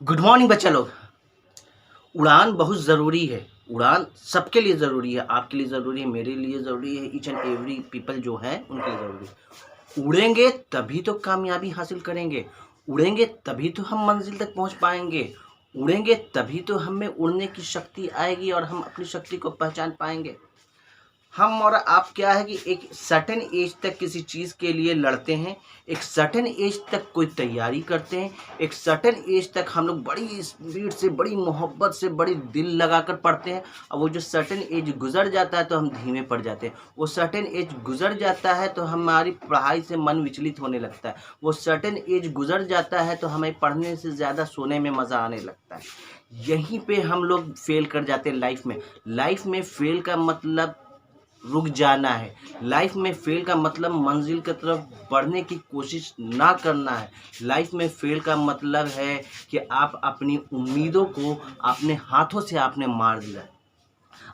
Good morning बच्चा लोग। उड़ान बहुत ज़रूरी है। उड़ान सबके लिए ज़रूरी है, आपके लिए ज़रूरी है, मेरे लिए ज़रूरी है, ईच एंड एवरी पीपल जो है उनके लिए ज़रूरी है। उड़ेंगे तभी तो कामयाबी हासिल करेंगे, उड़ेंगे तभी तो हम मंजिल तक पहुंच पाएंगे, उड़ेंगे तभी तो हमें उड़ने की शक्ति आएगी और हम अपनी शक्ति को पहचान पाएंगे। हम और आप क्या है कि एक सर्टेन एज तक किसी चीज़ के लिए लड़ते हैं, एक सर्टेन एज तक कोई तैयारी करते हैं, एक सर्टेन एज तक हम लोग बड़ी स्पीड से, बड़ी मोहब्बत से, बड़ी दिल लगाकर पढ़ते हैं। और वो जो सर्टेन एज गुजर जाता है तो हम धीमे पड़ जाते हैं। वो सर्टेन एज गुजर जाता है तो हमारी पढ़ाई से मन विचलित होने लगता है। वो सर्टेन एज गुजर जाता है तो हमें पढ़ने से ज़्यादा सोने में मज़ा आने लगता है। यहीं पे हम लोग फेल कर जाते हैं लाइफ में। लाइफ में फेल का मतलब रुक जाना है। लाइफ में फेल का मतलब मंजिल की तरफ बढ़ने की कोशिश ना करना है। लाइफ में फेल का मतलब है कि आप अपनी उम्मीदों को अपने हाथों से आपने मार दिया।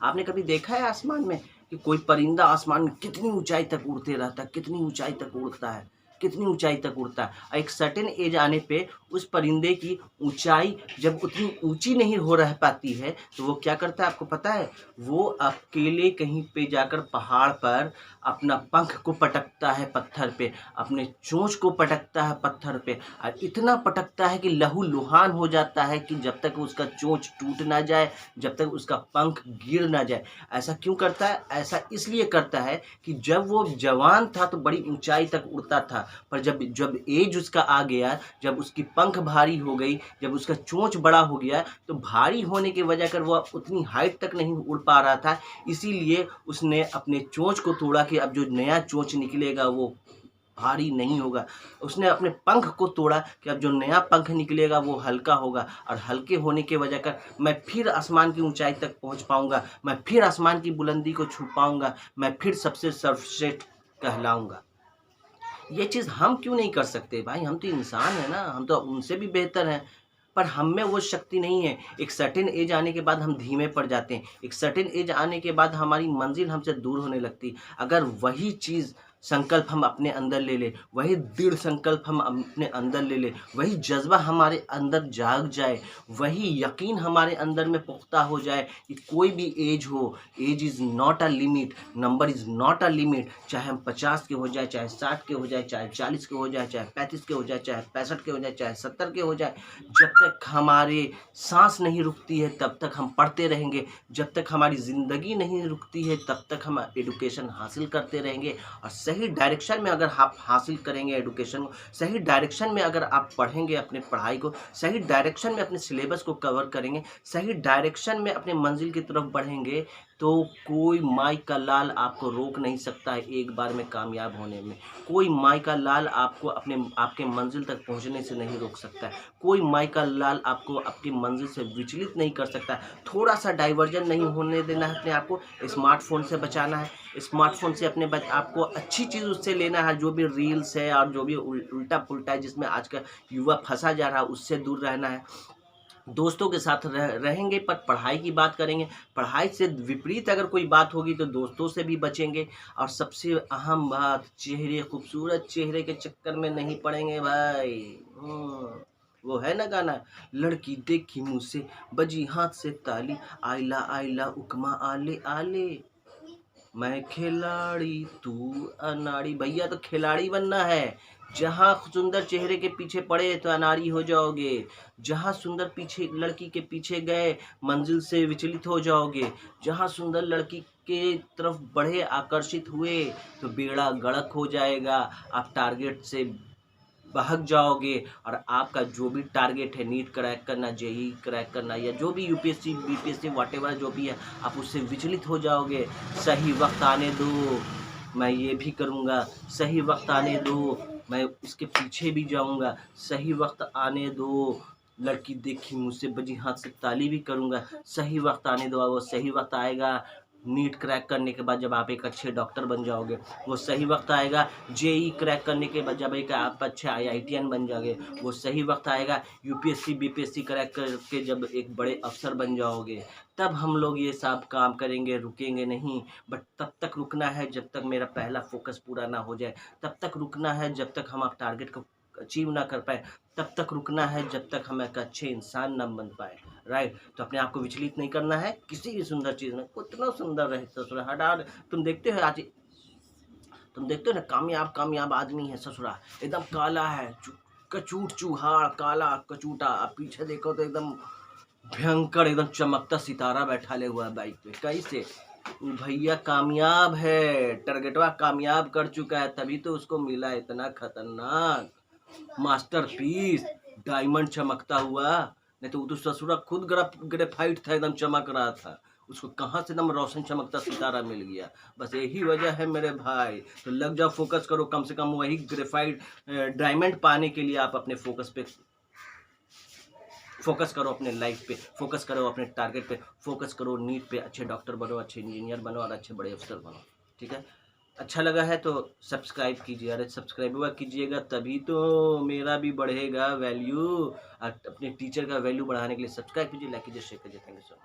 आपने कभी देखा है आसमान में कि कोई परिंदा आसमान में कितनी ऊंचाई तक उड़ते रहता है, कितनी ऊंचाई तक उड़ता है, कितनी ऊंचाई तक उड़ता है। एक सर्टेन एज आने पे उस परिंदे की ऊंचाई जब उतनी ऊंची नहीं हो रह पाती है तो वो क्या करता है आपको पता है? वो अकेले कहीं पे जाकर पहाड़ पर अपना पंख को पटकता है पत्थर पे, अपने चोंच को पटकता है पत्थर पे, और इतना पटकता है कि लहू लुहान हो जाता है कि जब तक उसका चोंच टूट ना जाए, जब तक उसका पंख गिर ना जाए। ऐसा क्यों करता है? ऐसा इसलिए करता है कि जब वो जवान था तो बड़ी ऊंचाई तक उड़ता था, पर जब जब एज उसका आ गया, जब उसकी पंख भारी हो गई, जब उसका चोंच बड़ा हो गया, तो भारी होने की वजह कर वह उतनी हाइट तक नहीं उड़ पा रहा था। इसीलिए उसने अपने चोंच को तोड़ा कि अब जो नया चोंच निकलेगा वो भारी नहीं होगा। उसने अपने पंख को तोड़ा कि अब जो नया पंख निकलेगा वो हल्का होगा, और हल्के होने की वजह कर मैं फिर आसमान की ऊंचाई तक पहुंच पाऊंगा, मैं फिर आसमान की बुलंदी को छू पाऊंगा, मैं फिर सबसे सर्वश्रेष्ठ कहलाऊंगा। ये चीज़ हम क्यों नहीं कर सकते भाई? हम तो इंसान है ना, हम तो उनसे भी बेहतर हैं, पर हम में वो शक्ति नहीं है। एक सर्टेन एज आने के बाद हम धीमे पड़ जाते हैं, एक सर्टेन एज आने के बाद हमारी मंजिल हमसे दूर होने लगती। अगर वही चीज़ संकल्प हम अपने अंदर ले ले, वही दृढ़ संकल्प हम अपने अंदर ले ले, वही जज्बा हमारे अंदर जाग जाए, वही यकीन हमारे अंदर में पुख्ता हो जाए कि कोई भी एज हो, age is not a limit, number is not a limit. चाहे हम 50 के हो जाए, चाहे 60 के हो जाए, चाहे 40 के हो जाए, चाहे 35 के हो जाए, चाहे 65 के हो जाए, चाहे 70 के हो जाए, जब तक हमारे सांस नहीं रुकती है तब तक हम पढ़ते रहेंगे। जब तक हमारी ज़िंदगी नहीं रुकती है तब तक हम एडुकेशन हासिल करते रहेंगे। और सही डायरेक्शन में अगर आप हासिल करेंगे एडुकेशन को, सही डायरेक्शन में अगर आप पढ़ेंगे अपने पढ़ाई को, सही डायरेक्शन में अपने सिलेबस को कवर करेंगे, सही डायरेक्शन में अपने मंजिल की तरफ बढ़ेंगे, तो कोई माई का लाल आपको रोक नहीं सकता है एक बार में कामयाब होने में। कोई माई का लाल आपको आपके मंजिल तक पहुंचने से नहीं रोक सकता है। कोई माई का लाल आपको आपकी मंजिल से विचलित नहीं कर सकता है। थोड़ा सा डाइवर्जन नहीं होने देना है अपने आप को। स्मार्टफोन से बचाना है, स्मार्टफोन से अपने आपको अच्छी चीज़ उससे लेना है। जो भी रील्स है और जो भी उल्टा पुल्टा है जिसमें आज का युवा फंसा जा रहा है उससे दूर रहना है। दोस्तों के साथ रहेंगे पर पढ़ाई की बात करेंगे। पढ़ाई से विपरीत अगर कोई बात होगी तो दोस्तों से भी बचेंगे। और सबसे अहम बात, चेहरे, खूबसूरत चेहरे के चक्कर में नहीं पड़ेंगे भाई। वो है ना गाना, लड़की देखी मुँह से बजी हाथ से ताली, आइला आइला उकमा आले आले, मैं खिलाड़ी तू अनाड़ी। भैया तो खिलाड़ी बनना है। जहाँ सुंदर चेहरे के पीछे पड़े तो अनाड़ी हो जाओगे, जहाँ सुंदर पीछे लड़की के पीछे गए मंजिल से विचलित हो जाओगे, जहाँ सुंदर लड़की के तरफ बढ़े आकर्षित हुए तो बेड़ा गर्क हो जाएगा, आप टारगेट से भाग जाओगे। और आपका जो भी टारगेट है, नीट क्रैक करना, जेई क्रैक करना, या जो भी यूपीएससी बीपीएससी व्हाटएवर जो भी है, आप उससे विचलित हो जाओगे। सही वक्त आने दो, मैं ये भी करूँगा। सही वक्त आने दो, मैं इसके पीछे भी जाऊँगा। सही वक्त आने दो, लड़की देखी मुझसे बजी हाथ से ताली भी करूँगा। सही वक्त आने दो, वो सही वक्त आएगा नीट क्रैक करने के बाद जब आप एक अच्छे डॉक्टर बन जाओगे। वो सही वक्त आएगा जेई क्रैक करने के बाद जब एक आप अच्छे आईआईटीएन बन जाओगे। वो सही वक्त आएगा यूपीएससी बीपीएससी क्रैक करके जब एक बड़े अफसर बन जाओगे। तब हम लोग ये सब काम करेंगे, रुकेंगे नहीं। बट तब तक रुकना है जब तक मेरा पहला फोकस पूरा ना हो जाए, तब तक रुकना है जब तक हम आप टारगेट को अचीव ना कर पाए, तब तक रुकना है जब तक हम एक अच्छे इंसान ना बन पाए, राइट। तो अपने आप को विचलित नहीं करना है किसी भी सुंदर चीज़ में, कितना सुंदर रहे ससुरा हटा। तुम देखते हो ना, कामयाब कामयाब आदमी है ससुरा, एकदम काला है, कचूट चूहाड़ काला कचूटा, अब पीछे देखो तो एकदम भयंकर एकदम चमकता सितारा बैठा ले हुआ है बाइक पे। कैसे वो भैया कामयाब है, टारगेटवा कामयाब कर चुका है, तभी तो उसको मिला इतना खतरनाक मास्टरपीस, डायमंड चमकता हुआ। नहीं तो वो तो ससुरा खुद ग्रेफाइट था, एकदम चमक रहा था, उसको कहाँ से एकदम रोशन चमकता सितारा मिल गया। बस यही वजह है मेरे भाई। तो लग जाओ, फोकस करो, कम से कम वही ग्रेफाइट डायमंड पाने के लिए आप अपने फोकस करो, अपने लाइफ पे फोकस करो, अपने टारगेट पे फोकस करो, नीट पे अच्छे डॉक्टर बनो, अच्छे इंजीनियर बनो और अच्छे बड़े अफसर बनो, ठीक है। अच्छा लगा है तो सब्सक्राइब कीजिए, अरे सब्सक्राइब हुआ कीजिएगा तभी तो मेरा भी बढ़ेगा वैल्यू, और अपने टीचर का वैल्यू बढ़ाने के लिए सब्सक्राइब कीजिए, लाइक कीजिए, शेयर कीजिए। Thank you so much.